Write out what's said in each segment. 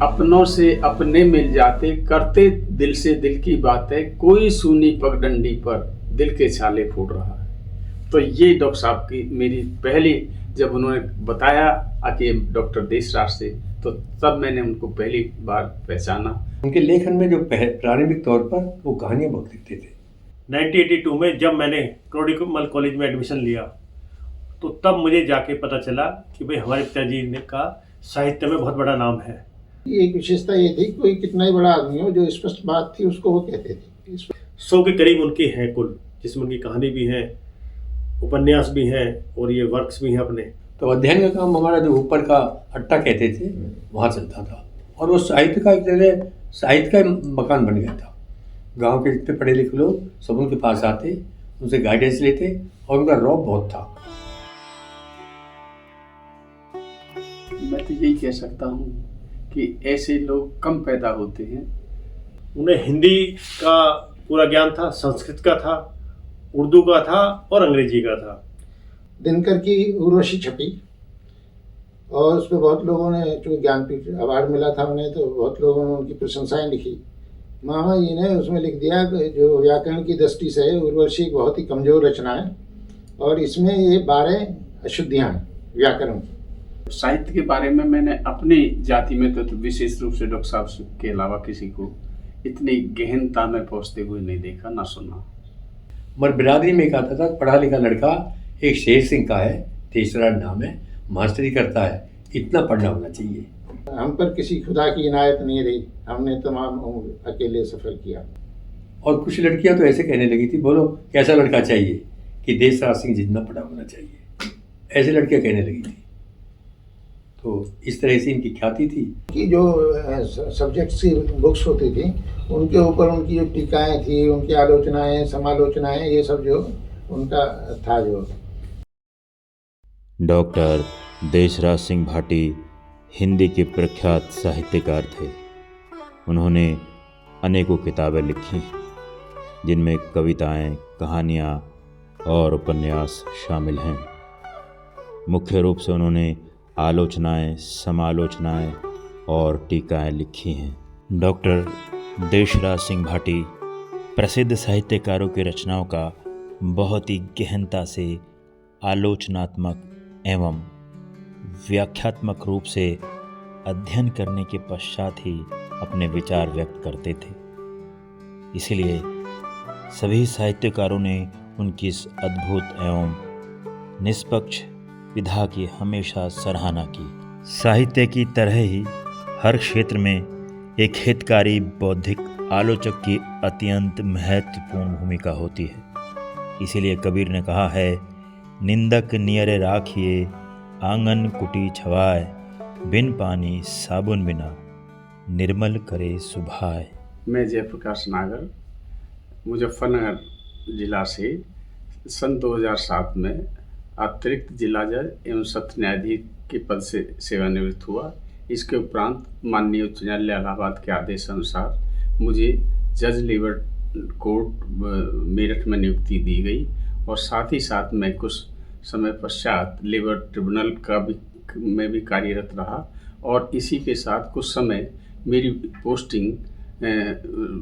अपनों से अपने मिल जाते, करते दिल से दिल की बातें, कोई सुनी पगडंडी पर दिल के छाले फूट रहा है। तो ये डॉक्टर साहब की मेरी पहली, जब उन्होंने बताया कि डॉक्टर देशराज से, तो तब मैंने उनको पहली बार पहचाना। उनके लेखन में जो प्रारंभिक तौर पर वो कहानियाँ बहुत लिखते थे। 1982 में जब मैंने क्रोडिकमल कॉलेज में एडमिशन लिया तो तब मुझे जाके पता चला कि भाई हमारे पिताजी ने का साहित्य में बहुत बड़ा नाम है। एक विशेषता ये थी, कोई कितना ही बड़ा आदमी हो, जो स्पष्ट बात थी उसको वो कहते थे। 100 के करीब उनकी हैं कुल, जिसमें उनकी कहानी भी है, उपन्यास भी हैं और ये वर्क्स भी हैं अपने। तो अध्ययन का काम हमारा जो ऊपर का अट्टा कहते थे वहाँ चलता था, और वो साहित्य का एक तरह साहित्य का मकान बन गया था। गांव के जितने पढ़े लिखे लोग सब उनके पास आते, उनसे गाइडेंस लेते, और उनका रौब बहुत था। मैं तो यही कह सकता हूँ कि ऐसे लोग कम पैदा होते हैं। उन्हें हिंदी का पूरा ज्ञान था, संस्कृत का था, उर्दू का था और अंग्रेजी का था। दिनकर की उर्वशी छपी और उस पर बहुत लोगों ने, जो ज्ञानपीठ अवार्ड मिला था उन्हें, तो बहुत लोगों ने उनकी प्रशंसाएं लिखी। मामा जी ने उसमें लिख दिया कि जो व्याकरण की दृष्टि से उर्वशी एक बहुत ही कमज़ोर रचना है और इसमें ये 12 अशुद्धियाँ हैं व्याकरण की। साहित्य के बारे में मैंने अपनी जाति में तो विशेष रूप से डॉक्टर साहब के अलावा किसी को इतनी गहनता में पहुँचते हुए नहीं देखा, ना सुना। मगर बिरादरी में एक आता था, पढ़ा लिखा लड़का एक शेर सिंह का है, देशराज नाम है, मास्टरी करता है, इतना पढ़ना होना चाहिए। हम पर किसी खुदा की इनायत नहीं रही, हमने तमाम उम्र अकेले सफ़र किया। और कुछ लड़कियां तो ऐसे कहने लगी थी, बोलो कैसा लड़का चाहिए कि देशराज सिंह जितना पढ़ा होना चाहिए, ऐसे लड़कियां कहने लगी थी। तो इस तरह से इनकी ख्याति थी कि जो सब्जेक्ट्स की बुक्स होती थी उनके ऊपर उनकी जो टीकाएँ थी, उनकी आलोचनाएँ, समालोचनाएँ, ये सब जो उनका था। जो डॉक्टर देशराज सिंह भाटी हिंदी के प्रख्यात साहित्यकार थे। उन्होंने अनेकों किताबें लिखी जिनमें कविताएं, कहानियाँ और उपन्यास शामिल हैं। मुख्य रूप से उन्होंने आलोचनाएं, समालोचनाएं और टीकाएं लिखी हैं। डॉक्टर देशराज सिंह भाटी प्रसिद्ध साहित्यकारों की रचनाओं का बहुत ही गहनता से आलोचनात्मक एवं व्याख्यात्मक रूप से अध्ययन करने के पश्चात ही अपने विचार व्यक्त करते थे। इसलिए सभी साहित्यकारों ने उनकी इस अद्भुत एवं निष्पक्ष विधा की हमेशा सराहना की। साहित्य की तरह ही हर क्षेत्र में एक हितकारी बौद्धिक आलोचक की अत्यंत महत्वपूर्ण भूमिका होती है। इसीलिए कबीर ने कहा है, निंदक नियरे राखिए आंगन कुटी छवाए, बिन पानी साबुन बिना निर्मल करे सुभाए। मैं जयप्रकाश नागर मुजफ्फरनगर जिला से सन 2007 में अतिरिक्त जिला जज एवं सत्र न्यायाधीश के पद से सेवानिवृत्त हुआ। इसके उपरांत माननीय उच्च न्यायालय इलाहाबाद के आदेश अनुसार मुझे जज लेबर कोर्ट मेरठ में नियुक्ति दी गई और साथ ही साथ मैं कुछ समय पश्चात लेबर ट्रिब्यूनल में भी कार्यरत रहा और इसी के साथ कुछ समय मेरी पोस्टिंग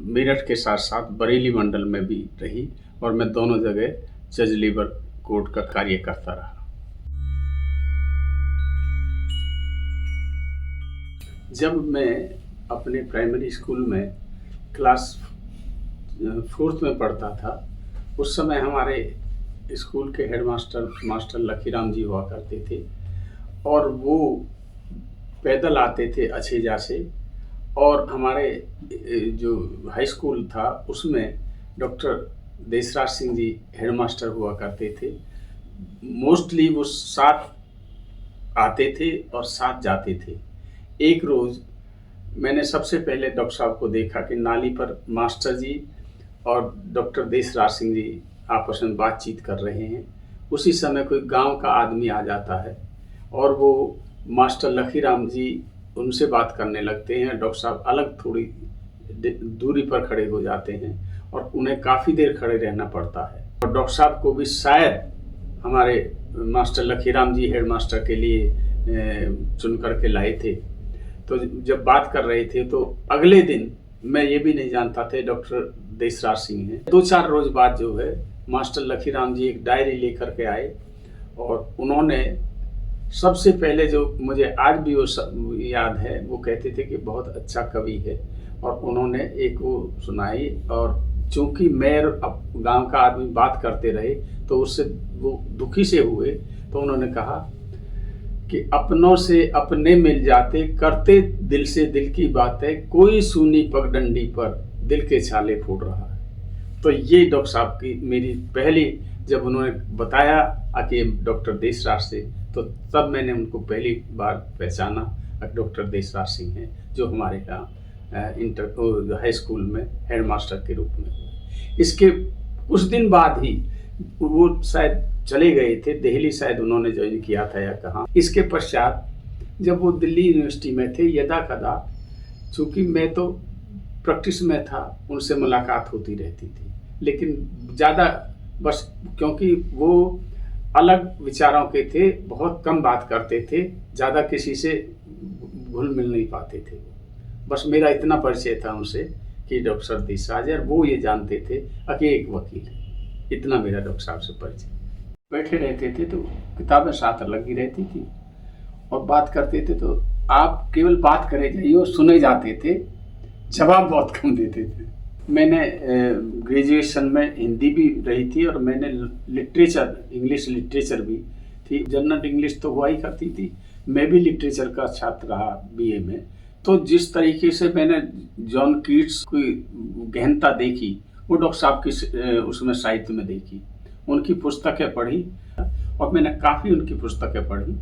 मेरठ के साथ साथ बरेली मंडल में भी रही और मैं दोनों जगह जज लेबर कोर्ट का कार्य करता रहा। जब मैं अपने प्राइमरी स्कूल में क्लास 4th में पढ़ता था, उस समय हमारे स्कूल के हेडमास्टर मास्टर लखीराम जी हुआ करते थे और वो पैदल आते थे अछेजा से और हमारे जो हाई स्कूल था उसमें डॉक्टर देशराज सिंह जी हेडमास्टर हुआ करते थे। मोस्टली वो साथ आते थे और साथ जाते थे। एक रोज़ मैंने सबसे पहले डॉक्टर साहब को देखा कि नाली पर मास्टर जी और डॉक्टर देशराज सिंह जी आपस में बातचीत कर रहे हैं। उसी समय कोई गांव का आदमी आ जाता है और वो मास्टर लखीराम जी उनसे बात करने लगते हैं। डॉक्टर साहब अलग थोड़ी दूरी पर खड़े हो जाते हैं और उन्हें काफ़ी देर खड़े रहना पड़ता है और डॉक्टर साहब को भी शायद हमारे मास्टर लखीराम जी हेडमास्टर के लिए चुन करके लाए थे। तो जब बात कर रहे थे तो अगले दिन मैं ये भी नहीं जानता था डॉक्टर देशराज सिंह हैं। 2-4 रोज बाद जो है मास्टर लखीराम जी एक डायरी लेकर के आए और उन्होंने सबसे पहले जो मुझे आज भी वो याद है, वो कहते थे कि बहुत अच्छा कवि है, और उन्होंने एक वो सुनाई। और चूंकि मैं अब गांव का आदमी बात करते रहे तो उससे वो दुखी से हुए, तो उन्होंने कहा कि अपनों से अपने मिल जाते, करते दिल से दिल की बातें, कोई सूनी पगडंडी पर दिल के छाले फोड़ रहा है। तो ये डॉक्टर साहब की मेरी पहली, जब उन्होंने बताया कि डॉक्टर देशराज से, तो तब मैंने उनको पहली बार पहचाना डॉक्टर देशराज सिंह हैं, जो हमारे यहाँ हाई स्कूल में हेडमास्टर के रूप में हुए। इसके कुछ दिन बाद ही वो शायद चले गए थे दिल्ली, शायद उन्होंने ज्वाइन किया था या कहाँ। इसके पश्चात जब वो दिल्ली यूनिवर्सिटी में थे, यदा कदा, चूँकि मैं तो प्रैक्टिस में था, उनसे मुलाकात होती रहती थी, लेकिन ज़्यादा बस क्योंकि वो अलग विचारों के थे, बहुत कम बात करते थे, ज़्यादा किसी से घुल मिल नहीं पाते थे। बस मेरा इतना परिचय था उनसे कि डॉक्टर देशराज है, और वो ये जानते थे कि एक वकील है। इतना मेरा डॉक्टर साहब से परिचय। बैठे रहते थे तो किताबें साथ लगी रहती थी और बात करते थे, तो आप केवल बात करे जाइए और सुने जाते थे, जवाब बहुत कम देते थे। मैंने ग्रेजुएशन में हिंदी भी रही थी और मैंने लिटरेचर, इंग्लिश लिटरेचर भी थी। जनरल इंग्लिश तो हुआ ही करती थी, मैं भी लिटरेचर का छात्र रहा बीए में। तो जिस तरीके से मैंने जॉन कीट्स की गहनता देखी, वो डॉक्टर साहब की उसमें साहित्य में देखी, उनकी पुस्तकें पढ़ी, और मैंने काफ़ी उनकी पुस्तकें पढ़ी।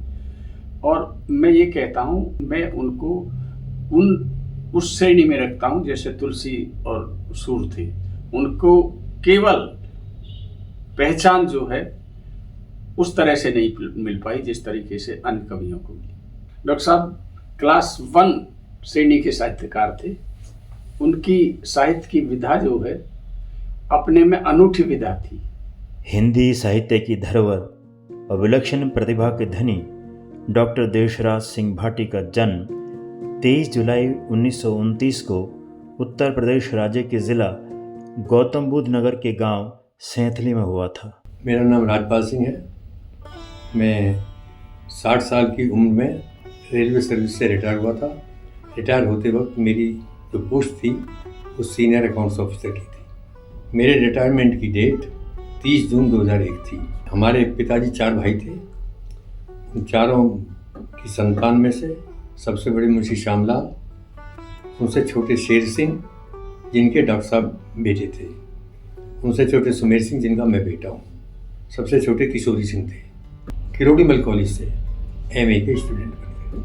और मैं ये कहता हूँ, मैं उनको उस श्रेणी में रखता हूँ जैसे तुलसी और सूर थे। उनको केवल पहचान जो है उस तरह से नहीं मिल पाई जिस तरीके से अन्य कवियों को मिली। डॉक्टर साहब क्लास 1 श्रेणी के साहित्यकार थे। उनकी साहित्य की विधा जो है अपने में अनूठी विधा थी। हिंदी साहित्य की धरोहर और विलक्षण प्रतिभा के धनी डॉक्टर देशराज सिंह भाटी का जन्म 23 जुलाई 1929 को उत्तर प्रदेश राज्य के ज़िला गौतम बुद्ध नगर के गांव सैंथली में हुआ था। मेरा नाम राजपाल सिंह है। मैं 60 साल की उम्र में रेलवे सर्विस से रिटायर हुआ था। रिटायर होते वक्त मेरी जो पोस्ट थी वो सीनियर अकाउंट्स ऑफिसर की थी। मेरे रिटायरमेंट की डेट 30 जून 2001 थी। हमारे पिताजी 4 भाई थे। उन चारों की संतान में से सबसे बड़े मुंशी श्यामलाल, उनसे छोटे शेर सिंह जिनके डॉक्टर साहब बेटे थे, उनसे छोटे सुमेर सिंह जिनका मैं बेटा हूँ, सबसे छोटे किशोरी सिंह थे। किरोड़ीमल कॉलेज से एमए के स्टूडेंट बन गए,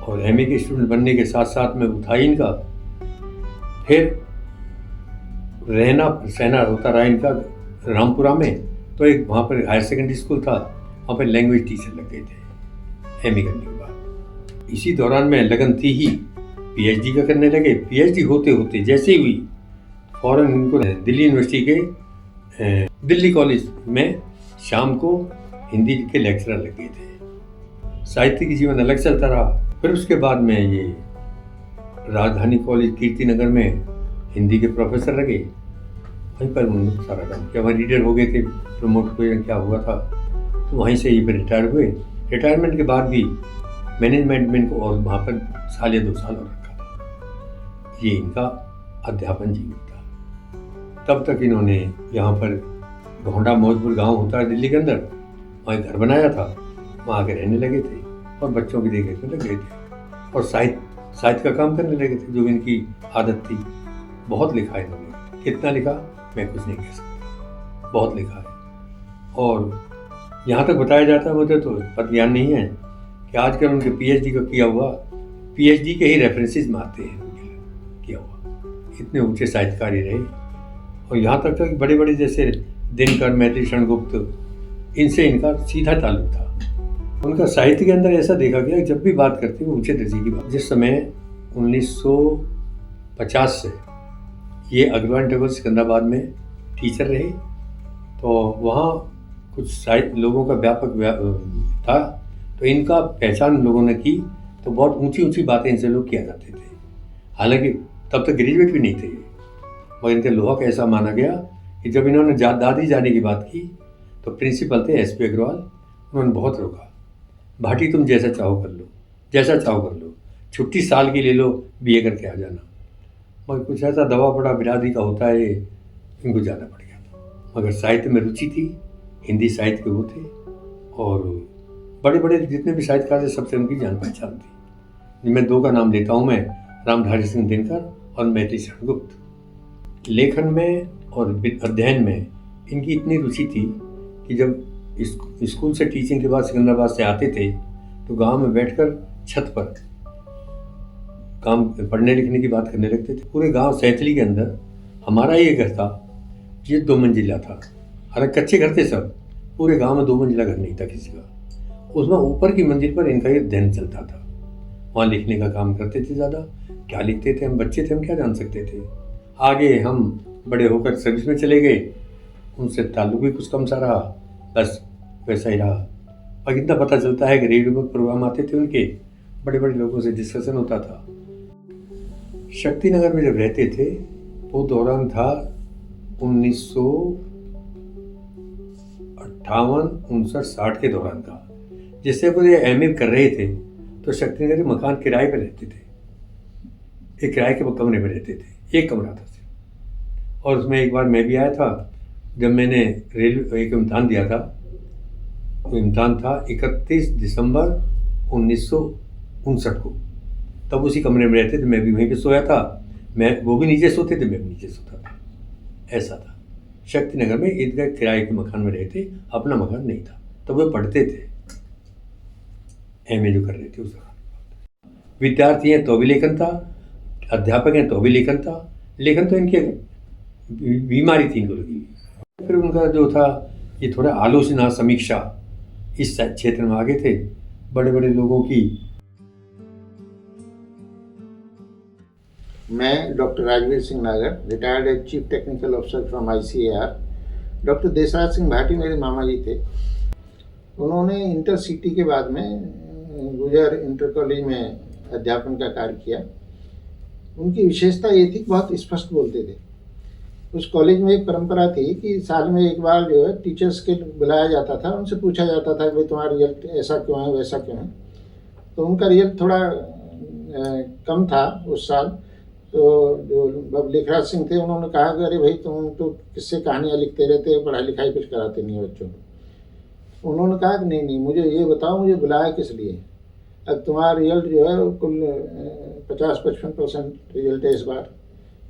और एमए के स्टूडेंट बनने के साथ साथ में उठा इनका फिर रहना सहना होता रहा इनका रामपुरा में। तो एक वहाँ पर हायर सेकेंडरी स्कूल था, वहाँ पर लैंग्वेज टीचर लग गए थे एमए करने के बाद। इसी दौरान में लगन थी ही पीएचडी का करने लगे। पीएचडी होते होते जैसे ही हुई, फौरन इनको दिल्ली यूनिवर्सिटी के दिल्ली कॉलेज में शाम को हिंदी के लेक्चरर लग गए थे। साहित्य की जीवन अलग चलता रहा। फिर उसके बाद में ये राजधानी कॉलेज कीर्ति नगर में हिंदी के प्रोफेसर लगे। वहीं पर उन्होंने सारा काम किया। वहाँ रीडर हो गए थे, प्रमोट हुए, क्या हुआ था, तो वहीं से ये रिटायर हुए। रिटायरमेंट के बाद भी मैनेजमेंट में इनको और वहाँ पर 1 या 2 साल और रखा था। ये इनका अध्यापन जीवन था। तब तक इन्होंने यहाँ पर घोंडा मौजपुर गांव होता है दिल्ली के अंदर, वहाँ घर बनाया था, वहाँ आके रहने लगे थे और बच्चों की देखरेख में लग गए थे और साहित्य का काम करने लगे थे, जो इनकी आदत थी। बहुत लिखा है इन्होंने। कितना लिखा मैं कुछ नहीं कह सकता, बहुत लिखा है। और यहाँ तक बताया जाता है, मुझे तो पता ज्ञान नहीं है कि आजकल उनके पीएचडी का किया हुआ, पीएचडी के ही रेफरेंसेस मारते हैं किया हुआ। इतने ऊंचे साहित्यकार रहे। और यहाँ तक कि बड़े बड़े जैसे दिनकर, मैत्री, क्षणगुप्त, इनसे इनका सीधा ताल्लुक था। उनका साहित्य के अंदर ऐसा देखा गया, जब भी बात करते वो ऊंचे दर्जे की बात। जिस समय 1950 से ये अग्रवाल टैगोर सिकंदराबाद में टीचर रहे, तो वहाँ कुछ साहित्य लोगों का व्यापक था, तो इनका पहचान लोगों ने की। तो बहुत ऊंची ऊंची बातें इनसे लोग किया करते थे। हालांकि तब तक ग्रेजुएट भी नहीं थे ये, मगर इनका लोहा का ऐसा माना गया कि जब इन्होंने दादी जाने की बात की तो प्रिंसिपल थे SP अग्रवाल, उन्होंने बहुत रोका। भाटी तुम जैसा चाहो कर लो, जैसा चाहो कर लो, छुट्टी साल की ले लो, BA करके आ जाना। मगर कुछ ऐसा दबाव पड़ा, बिरादरी का होता है, इनको जाना पड़ गया था। मगर साहित्य में रुचि थी, हिंदी साहित्य के वो थे, और बड़े बड़े जितने भी साहित्यकार थे सबसे उनकी जान पहचान थी। मैं 2 का नाम लेता हूँ मैं, रामधारी सिंह दिनकर और मैथिली शरण गुप्त। लेखन में और अध्ययन में इनकी इतनी रुचि थी कि जब स्कूल से टीचिंग के बाद सिकंदराबाद से आते थे तो गांव में बैठकर छत पर काम पढ़ने लिखने की बात करने लगते थे। पूरे गांव सैतली के अंदर हमारा ये घर था, ये 2 मंजिला था। हालांकि कच्चे घर थे सब, पूरे गांव में 2 मंजिला घर नहीं था किसी का। उसमें ऊपर की मंजिल पर इनका ये अध्ययन चलता था, वहाँ लिखने का काम करते थे। ज़्यादा क्या लिखते थे, हम बच्चे थे, हम क्या जान सकते थे। आगे हम बड़े होकर सर्विस में चले गए, उनसे ताल्लुक भी कुछ कम सा रहा, बस वैसा ही रहा। और इतना पता चलता है कि रेडियो पर प्रोग्राम आते थे उनके, बड़े बड़े लोगों से डिस्कशन होता था। शक्ति नगर में जब रहते थे वो दौरान था 1958, 59, 60 के दौरान का। जिससे वो ये MA कर रहे थे तो शक्ति नगर मकान किराए पर रहते थे, एक किराए के कमरे में रहते थे, एक कमरा था सिर्फ। और उसमें एक बार मैं भी आया था जब मैंने रेलवे एक इम्तहान दिया था। तो इम्तहान था 31 दिसंबर 1959 को, तब उसी कमरे में रहते थे। मैं भी वहीं पे सोया था, वो भी नीचे सोते थे, मैं भी नीचे सोता था, ऐसा था। शक्ति नगर में ईदगाह किराए के मकान में रहते, अपना मकान नहीं था। तब वे पढ़ते थे, MA जो कर रहे थे उस दौरान। विद्यार्थी हैं तो भी लेखन था, अध्यापक हैं तो भी लेखन था। लेखन तो इनके बीमारी थी इनको लगी। फिर उनका जो था ये थोड़ा आलोचना समीक्षा इस क्षेत्र में आगे थे, बड़े बड़े लोगों की। मैं doctor Rajveer Singh Nagar, retired as chief technical officer from ICAR। Doctor Deshraj Singh Bhati मेरे मामा जी थे। उन्होंने इंटरसिटी के बाद में गुजर इंटर कॉलेज में अध्यापन का कार्य किया। उनकी विशेषता ये थी कि बहुत स्पष्ट बोलते थे। उस कॉलेज में एक परंपरा थी कि साल में एक बार जो है टीचर्स के बुलाया जाता था, उनसे पूछा जाता था कि भाई तुम्हारा रिजल्ट ऐसा क्यों है, वैसा क्यों है। तो उनका रिजल्ट थोड़ा कम था उस साल। तो जो लेखराज सिंह थे उन्होंने कहा कि अरे भाई तुम तो किससे कहानियाँ लिखते रहते हो, पढ़ाई लिखाई कुछ कराते नहीं हो बच्चों को। उन्होंने कहा कि नहीं मुझे ये बताओ, मुझे बुलाया किस लिए। अब तुम्हारा रिजल्ट जो है कुल 50-55% रिजल्ट है इस बार।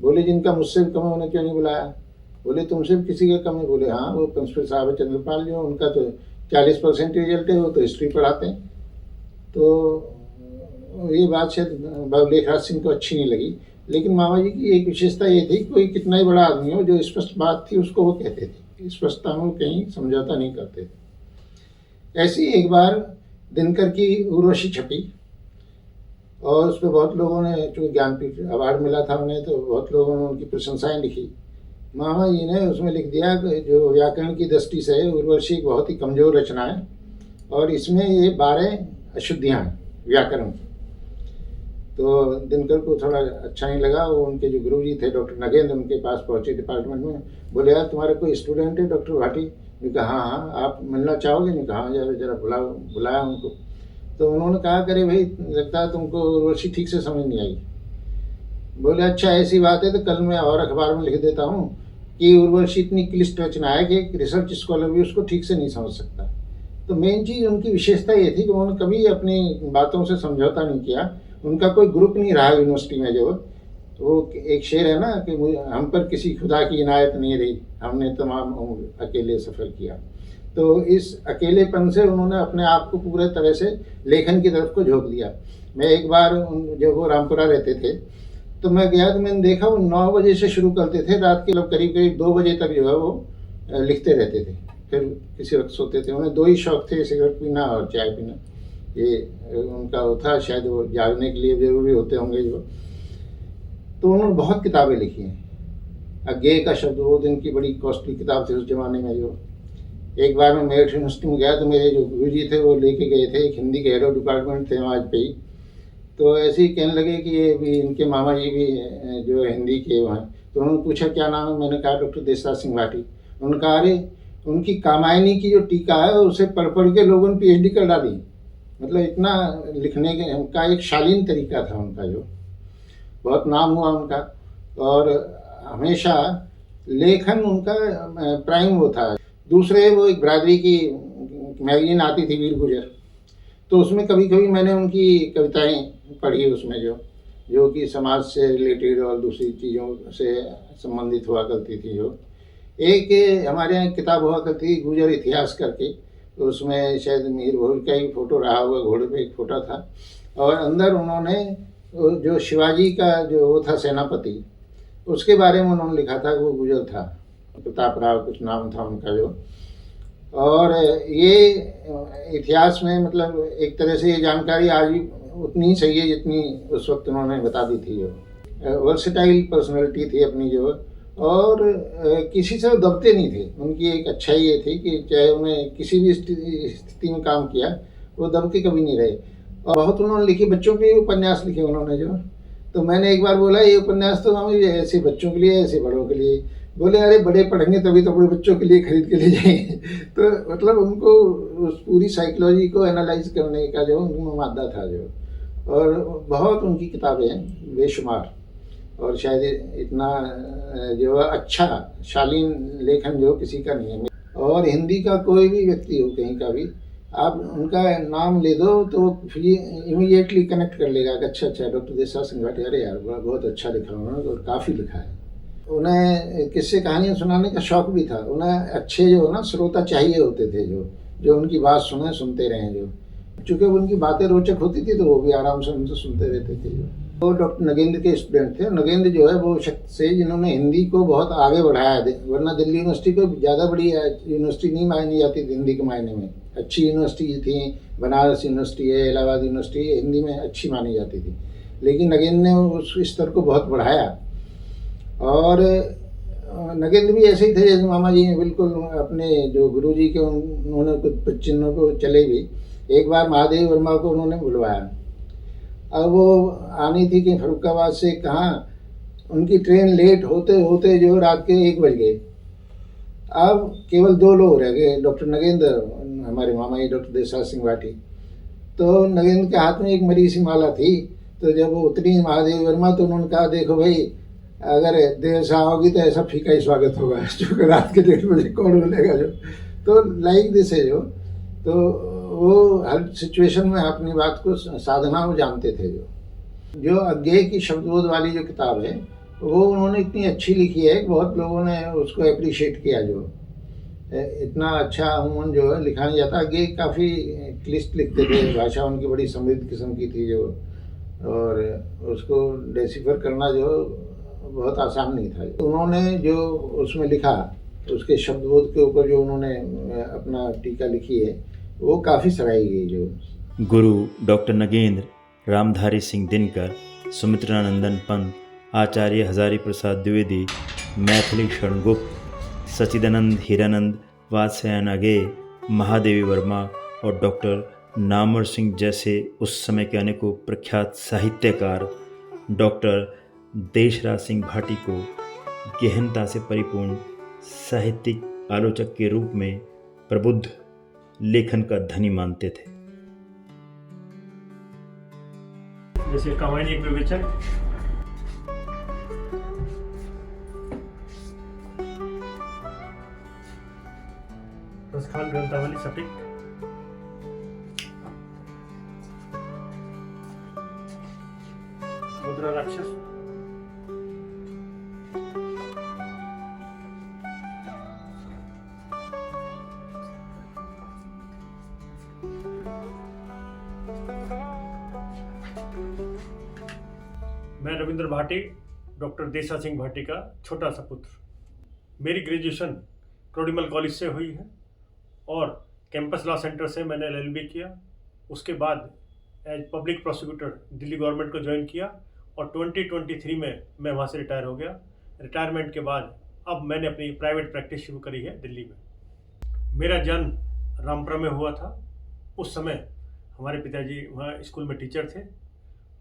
बोले जिनका मुझसे भी कम है उन्हें क्यों नहीं बुलाया। बोले तुमसे भी किसी का कम है। बोले हाँ, वो प्रिंसिपल साहब है चंद्रपाल जो, उनका तो 40% रिजल्ट है, वो तो हिस्ट्री पढ़ाते हैं। तो ये बात शायद लेखराज सिंह को अच्छी नहीं लगी। लेकिन मामा जी की एक विशेषता ये थी, कोई कितना ही बड़ा आदमी हो, जो स्पष्ट बात थी उसको वो कहते थे। स्पष्टता में कहीं समझौता नहीं करते थे। ऐसी एक बार दिनकर की उर्वशी छपी और उस पर बहुत लोगों ने, चूँकि ज्ञानपीठ अवार्ड मिला था उन्हें, तो बहुत लोगों ने उनकी प्रशंसाएं लिखी। मामा जी ने उसमें लिख दिया कि जो व्याकरण की दृष्टि से उर्वशी एक बहुत ही कमज़ोर रचना है और इसमें ये 12 अशुद्धियाँ हैं व्याकरण की। तो दिनकर को थोड़ा अच्छा नहीं लगा। वो उनके जो गुरुजी थे डॉक्टर नगेंद्र, उनके पास पहुँचे डिपार्टमेंट में। बोले यार तुम्हारे कोई स्टूडेंट है डॉक्टर भाटी? ने कहा हाँ, आप मिलना चाहोगे? नहीं कहा जरा बुलाया उनको। तो उन्होंने कहा करे भाई लगता है तुमको उर्वशी ठीक से समझ नहीं आई। बोले अच्छा ऐसी बात है तो कल मैं और अखबार में लिख देता हूँ कि उर्वशी इतनी क्लिष्ट रचना है कि रिसर्च स्कॉलर भी उसको ठीक से नहीं समझ सकता। तो मेन चीज़ उनकी विशेषता ये थी कि उन्होंने कभी अपनी बातों से समझौता नहीं किया। उनका कोई ग्रुप नहीं रहा यूनिवर्सिटी में। जो तो वो एक शेर है ना कि हम पर किसी खुदा की इनायत नहीं रही, हमने तमाम उम्र अकेले सफ़र किया। तो इस अकेलेपन से उन्होंने अपने आप को पूरे तरह से लेखन की तरफ को झोंक दिया। मैं एक बार जब वो रामपुरा रहते थे तो मैं गया तो मैंने देखा वो 9 बजे से शुरू करते थे, रात के लोग करीब 2 बजे तक जो है वो लिखते रहते थे, फिर किसी वक्त सोते थे। उन्हें 2 ही शौक थे, सिगरेट पीना और चाय पीना। ये उनका था, शायद वो जागने के लिए ज़रूरी होते होंगे जो। तो उन्होंने बहुत किताबें लिखी हैं। अज्ञेय का शब्द वो दिन की बड़ी कॉस्टली किताब थी उस ज़माने में। जो एक बार मैं मेरठ यूनिवर्सिटी में गया तो मेरे जो गुरुजी थे वो लेके गए थे, एक हिंदी के हेड ऑफ डिपार्टमेंट थे वहाँ पे ही। तो ऐसे ही कहने लगे कि ये भी इनके मामा जी भी जो हिंदी के वो हैं। तो उन्होंने पूछा क्या नाम है, मैंने कहा डॉक्टर देसराज सिंह भाटी। उन्होंने कहा अरे उनकी कामायनी की जो टीका है उसे पढ़ पढ़ के लोगों ने पीएचडी कर डाली। मतलब इतना लिखने के उनका एक शालीन तरीका था उनका, जो बहुत नाम हुआ उनका। और हमेशा लेखन उनका प्राइम वो था। दूसरे वो एक बिरादरी की मैगजीन आती थी वीर गुजर, तो उसमें कभी कभी मैंने उनकी कविताएं पढ़ी, उसमें जो कि समाज से रिलेटेड और दूसरी चीज़ों से संबंधित हुआ करती थी। जो एक हमारे यहाँ किताब हुआ करती थी गुजर इतिहास करके, तो उसमें शायद मीर भोज का ही फोटो रहा हुआ, घोड़े पे एक फोटो था, और अंदर उन्होंने जो शिवाजी का जो वो था सेनापति, उसके बारे में उन्होंने लिखा था, वो गुजर था, प्रताप राव कुछ नाम था उनका जो। और ये इतिहास में मतलब एक तरह से ये जानकारी आज भी उतनी ही सही है जितनी उस वक्त उन्होंने बता दी थी। जो वर्सेटाइल पर्सनैलिटी थी अपनी जो, और किसी से दबते नहीं थे। उनकी एक अच्छाई ये थी कि चाहे उन्हें किसी भी स्थिति में काम किया वो दब के कभी नहीं रहे। और बहुत उन्होंने लिखी, बच्चों के उपन्यास लिखे उन्होंने जो। तो मैंने एक बार बोला ये उपन्यास तो हमें ऐसे बच्चों के लिए ऐसे बड़ों के लिए। बोले अरे बड़े पढ़ेंगे तभी तो बड़े बच्चों के लिए खरीद के ले जाएंगे। तो मतलब उनको उस पूरी साइकोलॉजी को एनालाइज करने का जो उनमें मादा था जो। और बहुत उनकी किताबें हैं बेशुमार, और शायद इतना जो अच्छा शालीन लेखन जो किसी का नहीं है। और हिंदी का कोई भी व्यक्ति हो कहीं का भी, आप उनका नाम ले दो तो फिर इमीडिएटली कनेक्ट कर लेगा कि अच्छा डॉक्टर देसराज सिंह भाटी, अरे यार बहुत अच्छा लिखा उन्होंने और काफ़ी लिखा है। उन्हें किस्से कहानियाँ सुनाने का शौक़ भी था। उन्हें अच्छे जो ना श्रोता चाहिए होते थे जो उनकी बात सुनते रहें जो। चूँकि उनकी बातें रोचक होती थी तो वो भी आराम से उनसे सुनते रहते थे जो। वो डॉक्टर नगेंद्र के स्टूडेंट थे। नगेंद्र जो है वो शख्स से जिन्होंने हिंदी को बहुत आगे बढ़ाया, वरना दिल्ली यूनिवर्सिटी को ज़्यादा बड़ी यूनिवर्सिटी नहीं मानी जाती थी हिंदी के मायने में। अच्छी यूनिवर्सिटी थी, बनारस यूनिवर्सिटी है, इलाहाबाद यूनिवर्सिटी है, हिंदी में अच्छी मानी जाती थी। लेकिन नगेंद्र ने उस स्तर को बहुत बढ़ाया। और नगेंद्र भी ऐसे ही थे जैसे मामा जी हैं, बिल्कुल अपने जो गुरुजी के उन्होंने कुछ चिन्हों को चले भी। एक बार महादेव वर्मा को उन्होंने बुलवाया। अब वो आनी थी कि फरुखाबाद से, कहाँ उनकी ट्रेन लेट होते होते जो रात के 1 बज गए। अब केवल 2 लोग रह गए, डॉक्टर नगेंद्र, हमारे मामा जी डॉक्टर देसराज सिंह भाटी। तो नगेंद्र के हाथ में एक मरी सी माला थी। तो जब वो उतरी महादेव वर्मा तो उन्होंने कहा देखो भाई, अगर देर से आओगी तो ऐसा फीका ही स्वागत होगा, क्योंकि रात के 1:30 बजे कौन बोलेगा जो। तो लाइक दिस है जो। तो वो हर सिचुएशन में अपनी बात को साधना वो जानते थे जो अज्ञेय की शब्दबोध वाली जो किताब है वो उन्होंने इतनी अच्छी लिखी है, बहुत लोगों ने उसको अप्रिशिएट किया जो। इतना अच्छा अमूमन जो है लिखा नहीं जाता। अज्ञेय काफ़ी क्लिष्ट लिखते थे, भाषा उनकी बड़ी समृद्ध किस्म की थी जो, और उसको डेसिफर करना जो बहुत आसान नहीं था। उन्होंने जो उसमें लिखा, उसके शब्दबोध के ऊपर जो उन्होंने अपना टीका लिखी है वो काफ़ी सराही गई जो। गुरु डॉक्टर नगेंद्र रामधारी सिंह दिनकर, सुमित्रानंदन पंत, आचार्य हजारी प्रसाद द्विवेदी, मैथिली शरणगुप्त, सचिदानंद हीरानंद, वात्स्यायन अगे, महादेवी वर्मा और डॉक्टर नामवर सिंह जैसे उस समय के अनेकों प्रख्यात साहित्यकार डॉक्टर देशराज सिंह भाटी को गहनता से परिपूर्ण साहित्यिक आलोचक के रूप में प्रबुद्ध लेखन का धनी मानते थे। जैसे कामायनी विवेचन, प्रस्थान ग्रंथावली सटीक, मुद्रा राक्षस, मैं रविंद्र भाटी, डॉक्टर देसराज सिंह भाटी का छोटा सा पुत्र। मेरी ग्रेजुएशन क्रोडीमल कॉलेज से हुई है और कैंपस लॉ सेंटर से मैंने LLB किया। उसके बाद as public prosecutor Delhi government को ज्वाइन किया और 2023 में मैं वहाँ से रिटायर हो गया। रिटायरमेंट के बाद अब मैंने अपनी प्राइवेट प्रैक्टिस शुरू करी है दिल्ली में। मेरा जन्म रामपुरा में हुआ था। उस समय हमारे पिताजी वहाँ स्कूल में टीचर थे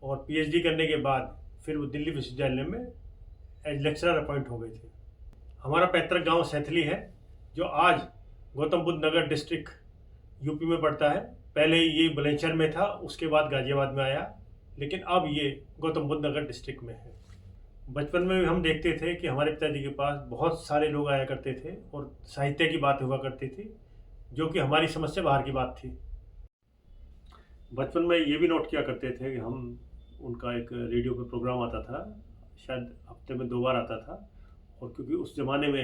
और पीएचडी करने के बाद फिर वो दिल्ली विश्वविद्यालय में एज लेक्चरर अपॉइंट हो गए थे। हमारा पैतृक गांव सैथली है, जो आज गौतम बुद्ध नगर डिस्ट्रिक्ट यूपी में पड़ता है। पहले ये बुलंदशहर में था, उसके बाद गाजियाबाद में आया, लेकिन अब ये गौतम बुद्ध नगर डिस्ट्रिक्ट में है। बचपन में हम देखते थे कि हमारे पिताजी के पास बहुत सारे लोग आया करते थे और साहित्य की बात हुआ करती थी, जो कि हमारी समझ से बाहर की बात थी। बचपन में ये भी नोट किया करते थे कि हम उनका एक रेडियो पे प्रोग्राम आता था, शायद हफ्ते में 2 बार आता था, और क्योंकि उस ज़माने में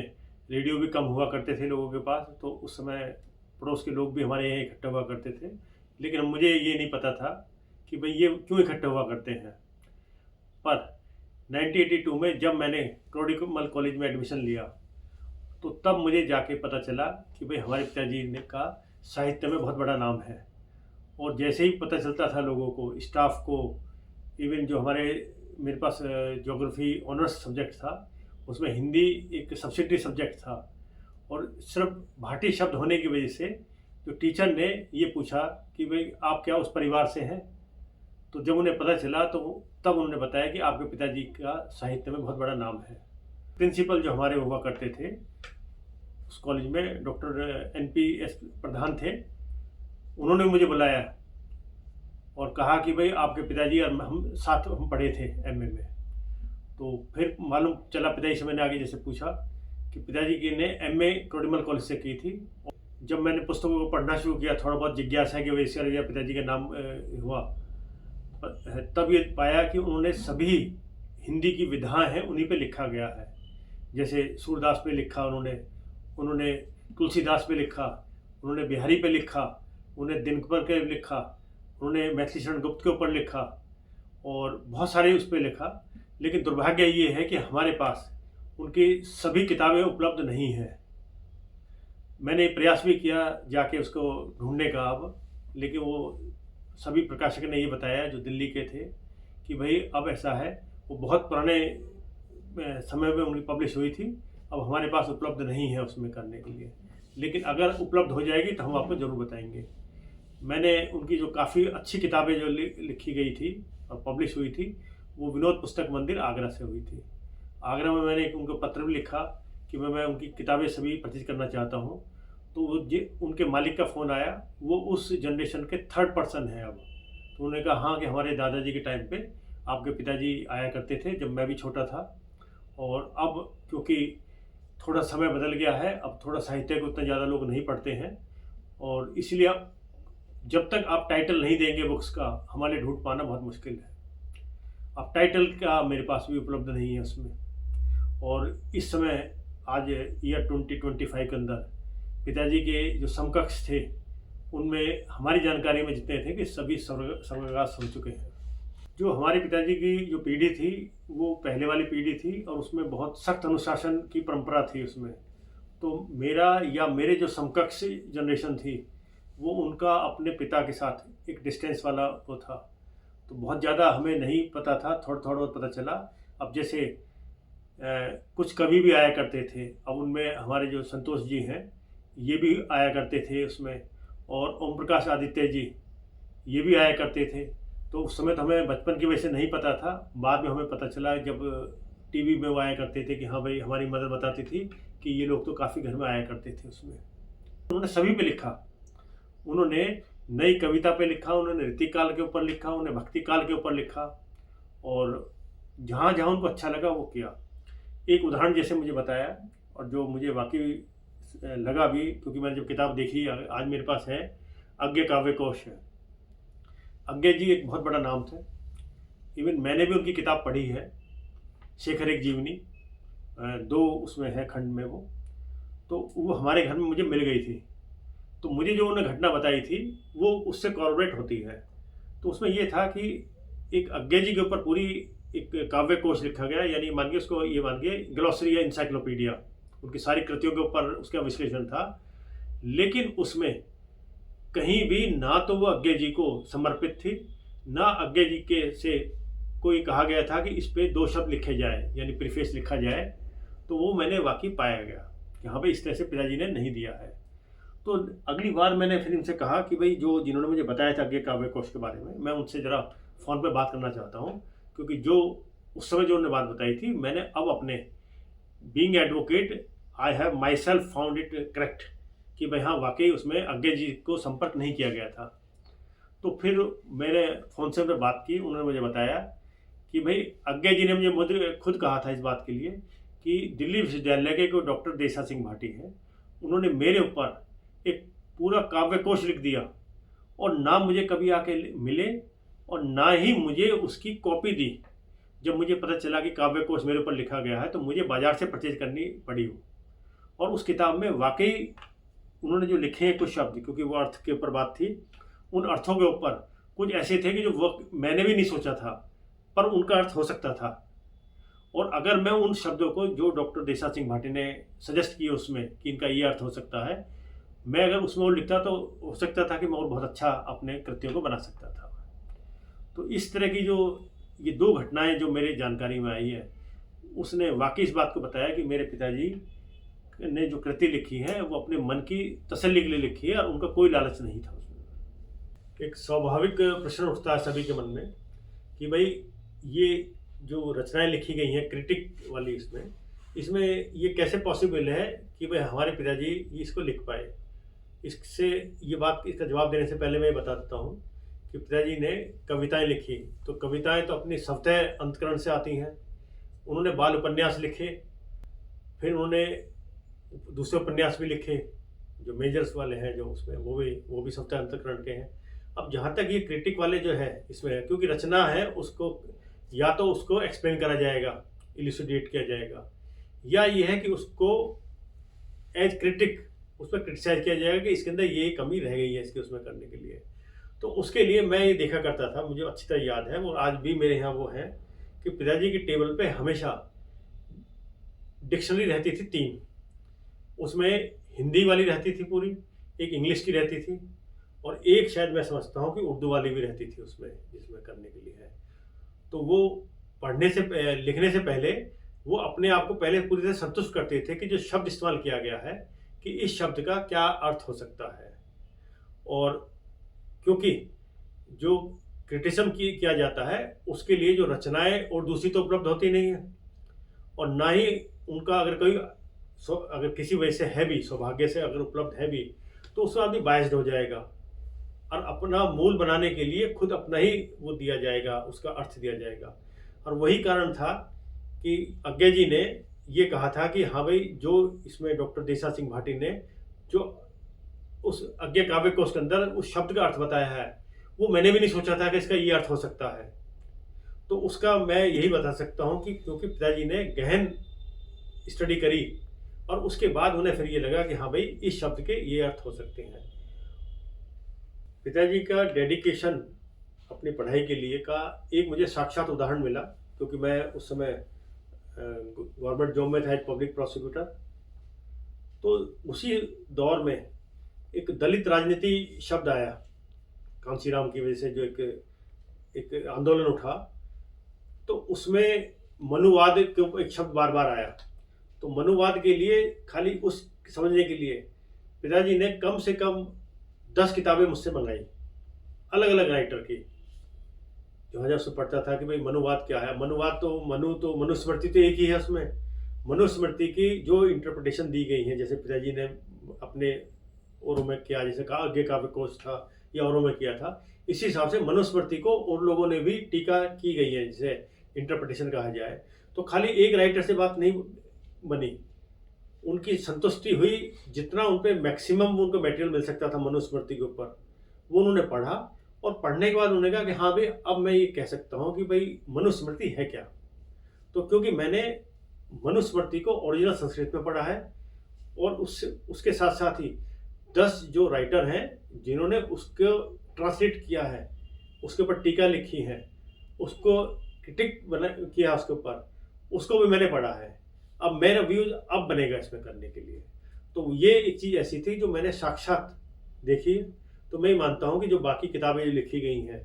रेडियो भी कम हुआ करते थे लोगों के पास, तो उस समय पड़ोस के लोग भी हमारे यहाँ इकट्ठा हुआ करते थे। लेकिन मुझे ये नहीं पता था कि भाई ये क्यों इकट्ठे हुआ करते हैं। पर 1982 में जब मैंने क्रोडिमल कॉलेज में एडमिशन लिया, तो तब मुझे जाके पता चला कि भाई हमारे पिताजी ने का साहित्य में बहुत बड़ा नाम है। और जैसे ही पता चलता था लोगों को, स्टाफ को, इवन जो मेरे पास ज्योग्राफी ऑनर्स सब्जेक्ट था, उसमें हिंदी एक सब्सिडरी सब्जेक्ट था, और सिर्फ भाटी शब्द होने की वजह से जो टीचर ने ये पूछा कि भाई आप क्या उस परिवार से हैं। तो जब उन्हें पता चला तो तब उन्होंने बताया कि आपके पिताजी का साहित्य में बहुत बड़ा नाम है। प्रिंसिपल जो हमारे हुआ करते थे उस कॉलेज में, डॉक्टर NPS प्रधान थे, उन्होंने मुझे बुलाया और कहा कि भाई आपके पिताजी और हम साथ पढ़े थे MA में। तो फिर मालूम चला, पिताजी से मैंने आगे जैसे पूछा कि पिताजी की ने MA क्रोडिमल कॉलेज से की थी। जब मैंने पुस्तकों को पढ़ना शुरू किया, थोड़ा बहुत जिज्ञासा की वजह से या पिताजी का नाम हुआ, तब ये पाया कि उन्होंने सभी हिंदी की विधाएं हैं उन्हीं पे लिखा गया है। जैसे सूरदास पे लिखा उन्होंने तुलसीदास पे लिखा, उन्होंने बिहारी पे लिखा, उन्होंने दिनकर पे लिखा, उन्होंने मैथिली शरण गुप्त के ऊपर लिखा, और बहुत सारे उस पर लिखा। लेकिन दुर्भाग्य ये है कि हमारे पास उनकी सभी किताबें उपलब्ध नहीं हैं। मैंने प्रयास भी किया जाके उसको ढूंढने का अब, लेकिन वो सभी प्रकाशक ने ये बताया जो दिल्ली के थे कि भाई अब ऐसा है, वो बहुत पुराने समय में उनकी पब्लिश हुई थी, अब हमारे पास उपलब्ध नहीं है उसमें करने के लिए। लेकिन अगर उपलब्ध हो जाएगी तो हम आपको ज़रूर बताएंगे। मैंने उनकी जो काफ़ी अच्छी किताबें जो लिखी गई थी और पब्लिश हुई थी, वो विनोद पुस्तक मंदिर आगरा से हुई थी। आगरा में मैंने उनको पत्र भी लिखा कि मैं उनकी किताबें सभी परचेज करना चाहता हूँ। तो उनके मालिक का फ़ोन आया, वो उस जनरेशन के 3rd पर्सन है अब। तो उन्होंने कहा हाँ कि हमारे दादाजी के टाइम पे आपके पिताजी आया करते थे जब मैं भी छोटा था, और अब क्योंकि थोड़ा समय बदल गया है, अब थोड़ा साहित्य को उतना ज़्यादा लोग नहीं पढ़ते हैं, और इसलिए अब जब तक आप टाइटल नहीं देंगे बुक्स का, हमारे लिए ढूंढ पाना बहुत मुश्किल है। अब टाइटल का मेरे पास भी उपलब्ध नहीं है उसमें। और इस समय आज ईयर 2025 के अंदर पिताजी के जो समकक्ष थे उनमें हमारी जानकारी में जितने थे कि सभी स्वर्गवास हो चुके हैं। जो हमारे पिताजी की जो पीढ़ी थी वो पहले वाली पीढ़ी थी, और उसमें बहुत सख्त अनुशासन की परंपरा थी उसमें। तो मेरे जो समकक्ष जनरेशन थी वो उनका अपने पिता के साथ एक डिस्टेंस वाला वो था, तो बहुत ज़्यादा हमें नहीं पता था, थोड़ा बहुत पता चला। अब जैसे कुछ कवि भी आया करते थे, अब उनमें हमारे जो संतोष जी हैं ये भी आया करते थे उसमें, और ओम प्रकाश आदित्य जी ये भी आया करते थे। तो उस समय तो हमें बचपन की वजह से नहीं पता था, बाद में हमें पता चला जब टीवी में वो आया करते थे कि हाँ भाई हमारी मदर बताती थी कि ये लोग तो काफ़ी घर में आया करते थे उसमें। उन्होंने सभी पे लिखा, उन्होंने नई कविता पे लिखा, उन्होंने ऋतिक काल के ऊपर लिखा, उन्होंने भक्ति काल के ऊपर लिखा, और जहाँ जहाँ उनको अच्छा लगा वो किया। एक उदाहरण जैसे मुझे बताया, और जो मुझे वाकई लगा भी, क्योंकि मैंने जब किताब देखी, आज मेरे पास है, अज्ञे काव्य कोश है। अज्ञे जी एक बहुत बड़ा नाम था, इवन मैंने भी उनकी किताब पढ़ी है, शेखर एक जीवनी, 2 उसमें है खंड में तो वो हमारे घर में मुझे मिल गई थी। तो मुझे जो उन्होंने घटना बताई थी वो उससे कॉर्पोरेट होती है। तो उसमें ये था कि एक अज्ञे जी के ऊपर पूरी एक काव्य कोश लिखा गया, यानी मानिए उसको ये मानिए ग्लॉसरी या इंसाइक्लोपीडिया, उनकी सारी कृतियों के ऊपर उसका विश्लेषण था। लेकिन उसमें कहीं भी ना तो वो अज्ञे जी को समर्पित थी, ना अज्ञे जी के से कोई कहा गया था कि इस पे 2 शब्द लिखे जाए, यानी प्रीफेस लिखा जाए। तो वो मैंने वाकई पाया गया कि हाँ भाई इस तरह से पिताजी ने नहीं दिया है। तो अगली बार मैंने फिर इनसे कहा कि भाई जो जिन्होंने मुझे बताया था अज्ञे काव्य कोश के बारे में, मैं उनसे ज़रा फ़ोन पे बात करना चाहता हूँ, क्योंकि जो उस समय जो उन्होंने बात बताई थी, मैंने अब अपने being advocate I have my self found it correct कि भाई हाँ वाकई उसमें अज्ञे जी को संपर्क नहीं किया गया था। तो फिर मैंने फ़ोन से उनसे बात की, उन्होंने मुझे बताया कि भाई अज्ञे जी ने मुझे खुद कहा था इस बात के लिए कि दिल्ली विश्वविद्यालय के जो डॉक्टर देसा सिंह भाटी हैं, उन्होंने मेरे ऊपर एक पूरा काव्य कोश लिख दिया और ना मुझे कभी आके मिले और ना ही मुझे उसकी कॉपी दी। जब मुझे पता चला कि काव्य कोश मेरे ऊपर लिखा गया है तो मुझे बाज़ार से परचेज करनी पड़ी वो। और उस किताब में वाकई उन्होंने जो लिखे हैं कुछ शब्द, क्योंकि वो अर्थ के ऊपर बात थी, उन अर्थों के ऊपर कुछ ऐसे थे कि जो वो मैंने भी नहीं सोचा था पर उनका अर्थ हो सकता था। और अगर मैं उन शब्दों को जो डॉक्टर देसा सिंह भाटी ने सजेस्ट किए उसमें कि इनका ये अर्थ हो सकता है, मैं अगर उसमें वो लिखता तो हो सकता था कि मैं और बहुत अच्छा अपने कृतियों को बना सकता था। तो इस तरह की जो ये दो घटनाएं जो मेरी जानकारी में आई है, उसने वाकई इस बात को बताया कि मेरे पिताजी ने जो कृति लिखी है वो अपने मन की तसल्ली के लिए लिखी है और उनका कोई लालच नहीं था उसमें। एक स्वाभाविक प्रश्न उठता है सभी के मन में कि भाई ये जो रचनाएं लिखी गई हैं क्रिटिक वाली, इसमें ये कैसे पॉसिबल है कि भाई हमारे पिताजी इसको लिख पाए। इसका जवाब देने से पहले मैं ये बता देता हूँ कि पिताजी ने कविताएं लिखी, तो कविताएं तो अपनी स्वतः अंतकरण से आती हैं। उन्होंने बाल उपन्यास लिखे, फिर उन्होंने दूसरे उपन्यास भी लिखे जो मेजर्स वाले हैं, जो उसमें वो भी स्वतः अंतकरण के हैं। अब जहाँ तक ये क्रिटिक वाले जो है इसमें, क्योंकि रचना है उसको या तो उसको एक्सप्लेन करा जाएगा, इल्यूसिडेट किया जाएगा, या ये है कि उसको एज क्रिटिक उस पर क्रिटिसाइज किया जाएगा कि इसके अंदर ये कमी रह गई है इसके उसमें करने के लिए। तो उसके लिए मैं ये देखा करता था, मुझे अच्छी तरह याद है, वो आज भी मेरे यहाँ वो है कि पिताजी की टेबल पे हमेशा डिक्शनरी रहती थी 3, उसमें हिंदी वाली रहती थी पूरी, एक इंग्लिश की रहती थी और एक शायद मैं समझता हूँ कि उर्दू वाली भी रहती थी उसमें, जिसमें करने के लिए है। तो वो पढ़ने से लिखने से पहले वो अपने आप को पहले पूरी तरह संतुष्ट करते थे कि जो शब्द इस्तेमाल किया गया है कि इस शब्द का क्या अर्थ हो सकता है। और क्योंकि जो क्रिटिसिज्म किया जाता है उसके लिए जो रचनाएं और दूसरी तो उपलब्ध होती नहीं है, और ना ही उनका अगर किसी वजह से है भी, सौभाग्य से अगर उपलब्ध है भी, तो उसमें आदमी बायस्ड हो जाएगा और अपना मूल बनाने के लिए खुद अपना ही वो दिया जाएगा, उसका अर्थ दिया जाएगा। और वही कारण था कि अज्ञे जी ने ये कहा था कि हाँ भाई, जो इसमें डॉक्टर देसा सिंह भाटी ने जो उस अज्ञे काव्य कोश के अंदर उस शब्द का अर्थ बताया है, वो मैंने भी नहीं सोचा था कि इसका ये अर्थ हो सकता है। तो उसका मैं यही बता सकता हूँ कि क्योंकि पिताजी ने गहन स्टडी करी और उसके बाद उन्हें फिर ये लगा कि हाँ भाई, इस शब्द के ये अर्थ हो सकते हैं। पिताजी का डेडिकेशन अपनी पढ़ाई के लिए का एक मुझे साक्षात उदाहरण मिला, क्योंकि मैं उस समय गवर्नमेंट जॉब में था एज पब्लिक प्रोसिक्यूटर। तो उसी दौर में एक दलित राजनीति शब्द आया कांसीराम की वजह से, जो एक आंदोलन उठा, तो उसमें मनुवाद के एक शब्द बार बार आया। तो मनुवाद के लिए खाली उस समझने के लिए पिताजी ने कम से कम 10 किताबें मुझसे मंगाई, अलग अलग राइटर की, जहाँ से पढ़ता था कि भाई मनुवाद क्या है। मनुवाद तो मनुस्मृति तो एक ही है, उसमें मनुस्मृति की जो इंटरप्रिटेशन दी गई है, जैसे पिताजी ने अपने औरों में किया, जैसे कहा अज्ञे काव्य कोश था या औरों में किया था, इसी हिसाब से मनुस्मृति को और लोगों ने भी टीका की गई है, जिसे इंटरप्रिटेशन कहा जाए। तो खाली एक राइटर से बात नहीं बनी, उनकी संतुष्टि हुई, जितना उन पर मैक्सिमम उनको मटेरियल मिल सकता था मनुस्मृति के ऊपर, वो उन्होंने पढ़ा। और पढ़ने के बाद उन्होंने कहा कि हाँ भाई, अब मैं ये कह सकता हूँ कि भाई मनुस्मृति है क्या। तो क्योंकि मैंने मनुस्मृति को ओरिजिनल संस्कृत में पढ़ा है और उसके साथ साथ ही 10 जो राइटर हैं जिन्होंने उसको ट्रांसलेट किया है, उसके ऊपर टीका लिखी है, उसको क्रिटिक किया उसके ऊपर, उसको भी मैंने पढ़ा है। अब मेरा व्यूज अब बनेगा इसमें करने के लिए। तो ये एक चीज़ ऐसी थी जो मैंने साक्षात देखी। तो मैं मानता हूँ कि जो बाकी किताबें लिखी गई हैं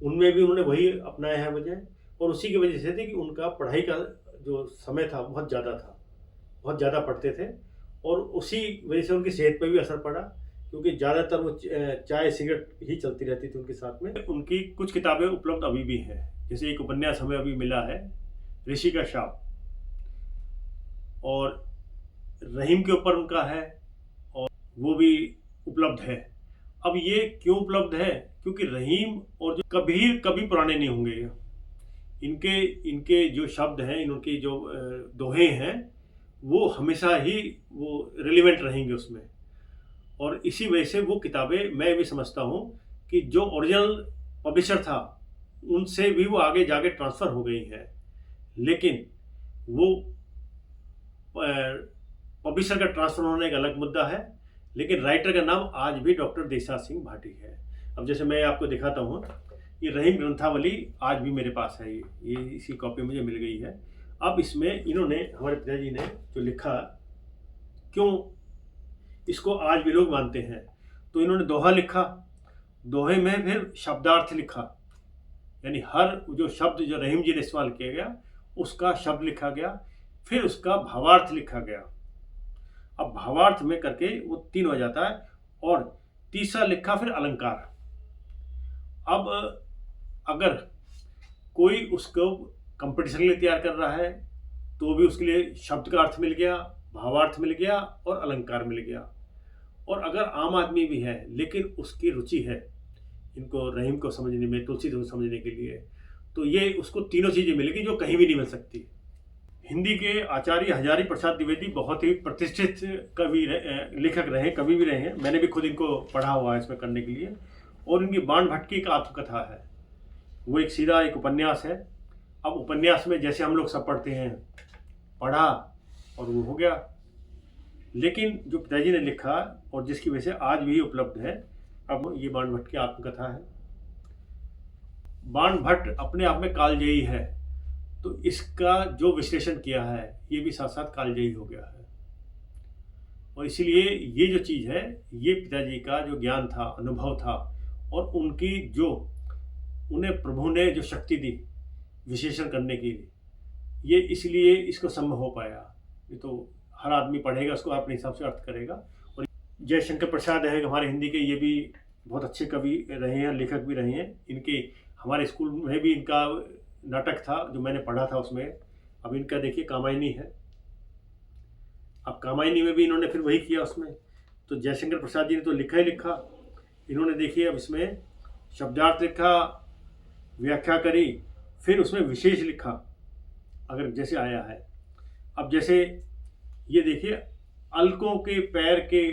उनमें भी उन्होंने वही अपनाया है वजह, और उसी की वजह से थी कि उनका पढ़ाई का जो समय था बहुत ज़्यादा पढ़ते थे, और उसी वजह से उनकी सेहत पर भी असर पड़ा क्योंकि ज़्यादातर वो चाय सिगरेट ही चलती रहती थी उनके साथ में। उनकी कुछ किताबें उपलब्ध अभी भी हैं, जैसे एक उपन्यास हमें अभी मिला है ऋषि का शाप, और रहीम के ऊपर उनका है और वो भी उपलब्ध है। अब ये क्यों उपलब्ध है? क्योंकि रहीम और जो कभी पुराने नहीं होंगे। इनके जो शब्द हैं, इनके जो दोहे हैं, वो हमेशा ही वो रिलेवेंट रहेंगे उसमें, और इसी वजह से वो किताबें मैं भी समझता हूँ कि जो ओरिजिनल पब्लिशर था उनसे भी वो आगे जाके ट्रांसफ़र हो गई हैं, लेकिन वो पब्लिशर का ट्रांसफ़र होने एक अलग मुद्दा है, लेकिन राइटर का नाम आज भी डॉक्टर देसा सिंह भाटी है। अब जैसे मैं आपको दिखाता हूँ, ये रहीम ग्रंथावली आज भी मेरे पास है, ये इसी कॉपी मुझे मिल गई है। अब इसमें इन्होंने, हमारे पिताजी ने जो लिखा, क्यों इसको आज भी लोग मानते हैं, तो इन्होंने दोहा लिखा, दोहे में फिर शब्दार्थ लिखा, यानी हर जो शब्द जो रहीम जी ने इस्तेमाल किया गया उसका शब्द लिखा गया, फिर उसका भावार्थ लिखा गया। अब भावार्थ में करके वो 3 हो जाता है, और तीसरा लिखा फिर अलंकार। अब अगर कोई उसको कंपटीशन के लिए तैयार कर रहा है तो भी उसके लिए शब्द का अर्थ मिल गया, भावार्थ मिल गया और अलंकार मिल गया। और अगर आम आदमी भी है लेकिन उसकी रुचि है इनको रहीम को समझने में, तुलसी को समझने के लिए, तो ये उसको तीनों चीज़ें मिलेगी जो कहीं भी नहीं मिल सकती। हिंदी के आचार्य हजारी प्रसाद द्विवेदी बहुत ही प्रतिष्ठित लेखक रहे, कवि भी रहे हैं। मैंने भी खुद इनको पढ़ा हुआ है इसमें करने के लिए। और इनकी बाण भटकी एक आत्मकथा है, वो एक सीधा एक उपन्यास है। अब उपन्यास में जैसे हम लोग सब पढ़ते हैं, पढ़ा और वो हो गया, लेकिन जो पिताजी ने लिखा और जिसकी वजह से आज भी उपलब्ध है, अब ये बाण भट्ट की आत्मकथा है। बाण भट्ट अपने आप में कालजयी है, तो इसका जो विश्लेषण किया है ये भी साथ साथ कालजयी हो गया है। और इसीलिए ये जो चीज़ है, ये पिताजी का जो ज्ञान था, अनुभव था, और उनकी जो उन्हें प्रभु ने जो शक्ति दी विशेषण करने की, ये इसलिए इसको संभव हो पाया। ये तो हर आदमी पढ़ेगा, उसको अपने हिसाब से अर्थ करेगा। और जयशंकर प्रसाद है हमारे हिंदी के, ये भी बहुत अच्छे कवि रहे हैं, लेखक भी रहे हैं। इनके हमारे स्कूल में भी इनका नाटक था जो मैंने पढ़ा था उसमें। अब इनका देखिए कामायनी है, अब कामायनी में भी इन्होंने फिर वही किया उसमें। तो जयशंकर प्रसाद जी ने तो लिखा ही लिखा, इन्होंने देखिए अब इसमें शब्दार्थ लिखा, व्याख्या करी, फिर उसमें विशेष लिखा, अगर जैसे आया है। अब जैसे ये देखिए, अलकों के पैर के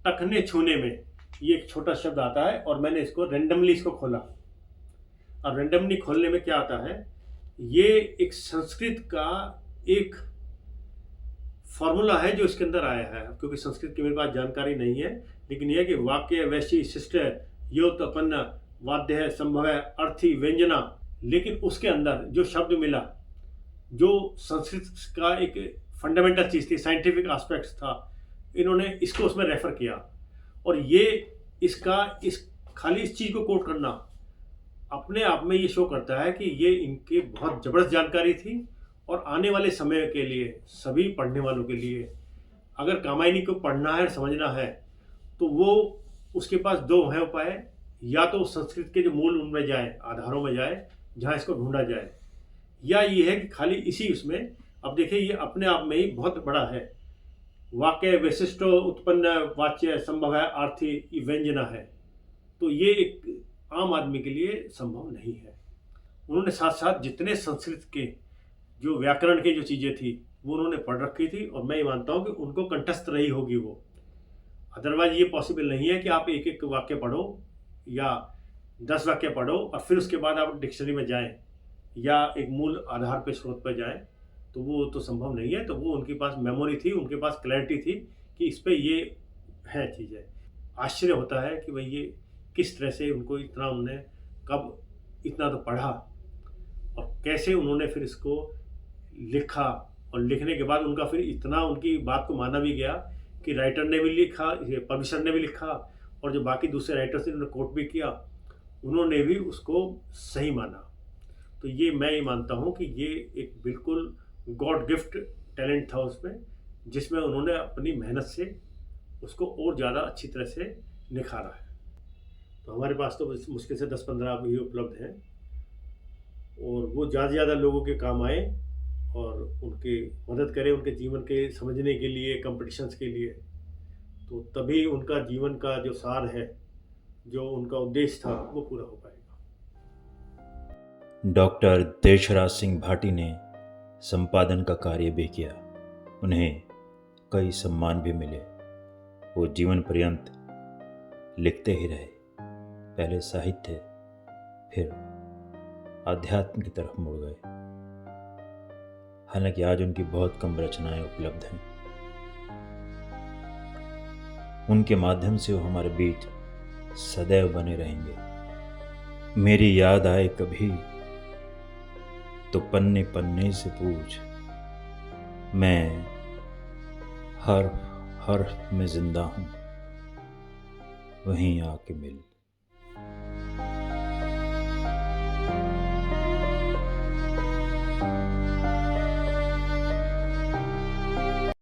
टखने छूने में, ये एक छोटा शब्द आता है, और मैंने इसको रेंडमली इसको खोला। अब रेंडमली खोलने में क्या आता है, ये एक संस्कृत का एक फॉर्मूला है जो इसके अंदर आया है। क्योंकि संस्कृत की मेरे पास जानकारी नहीं है, लेकिन यह कि वाक्य वैशी शिष्ट योतपन्न वाद्य है संभव है अर्थी व्यंजना, लेकिन उसके अंदर जो शब्द मिला, जो संस्कृत का एक फंडामेंटल चीज़ थी, साइंटिफिक एस्पेक्ट्स था, इन्होंने इसको उसमें रेफर किया। और ये इस खाली इस चीज़ को कोट करना अपने आप में ये शो करता है कि ये इनकी बहुत ज़बरदस्त जानकारी थी। और आने वाले समय के लिए सभी पढ़ने वालों के लिए अगर कामायनी को पढ़ना है, समझना है, तो वो उसके पास 2 है उपाय, या तो संस्कृत के जो मूल उनमें जाए, आधारों में जाए, जहाँ इसको ढूंढा जाए, या ये है कि खाली इसी उसमें। अब देखिए, ये अपने आप में ही बहुत बड़ा है। वाक्य विशिष्ट उत्पन्न वाच्य संभव है आर्थी व्यंजना है, तो ये एक आम आदमी के लिए संभव नहीं है। उन्होंने साथ साथ जितने संस्कृत के जो व्याकरण की जो चीज़ें थी वो उन्होंने पढ़ रखी थी, और मैं ये मानता हूँ कि उनको कंठस्थ रही होगी वो। अदरवाइज ये पॉसिबल नहीं है कि आप एक एक वाक्य पढ़ो या 10 वाक्य पढ़ो और फिर उसके बाद आप डिक्शनरी में जाएं या एक मूल आधार पे स्रोत पर जाएं, तो वो तो संभव नहीं है। तो वो उनके पास मेमोरी थी, उनके पास क्लैरिटी थी कि इस पे ये है चीज़ें। आश्चर्य होता है कि भाई ये किस तरह से उनको इतना, उन्होंने कब इतना तो पढ़ा और कैसे उन्होंने फिर इसको लिखा, और लिखने के बाद उनका फिर इतना उनकी बात को माना भी गया कि राइटर ने भी लिखा, पब्लिशर ने भी लिखा, और जो बाकी दूसरे राइटर्स ने उन्होंने कोट भी किया, उन्होंने भी उसको सही माना। तो ये मैं ये मानता हूँ कि ये एक बिल्कुल गॉड गिफ्ट टैलेंट था उसमें, जिसमें उन्होंने अपनी मेहनत से उसको और ज़्यादा अच्छी तरह से निखारा है। तो हमारे पास तो मुश्किल से 10-15 ही उपलब्ध हैं और वो ज़्यादा से ज़्यादा लोगों के काम आए और उनकी मदद करें उनके जीवन के समझने के लिए, कॉम्पिटिशन्स के लिए। तो तभी उनका जीवन का जो सार है, जो उनका उद्देश्य था, वो पूरा हो पाएगा। डॉक्टर देशराज सिंह भाटी ने संपादन का कार्य भी किया। उन्हें कई सम्मान भी मिले। वो जीवन पर्यंत लिखते ही रहे, पहले साहित्य, फिर आध्यात्म की तरफ मुड़ गए। हालांकि आज उनकी बहुत कम रचनाएं उपलब्ध हैं। उनके माध्यम से वो हमारे बीच सदैव बने रहेंगे। मेरी याद आए कभी तो पन्ने पन्ने से पूछ, मैं हर में जिंदा हूँ, वहीं आके मिल।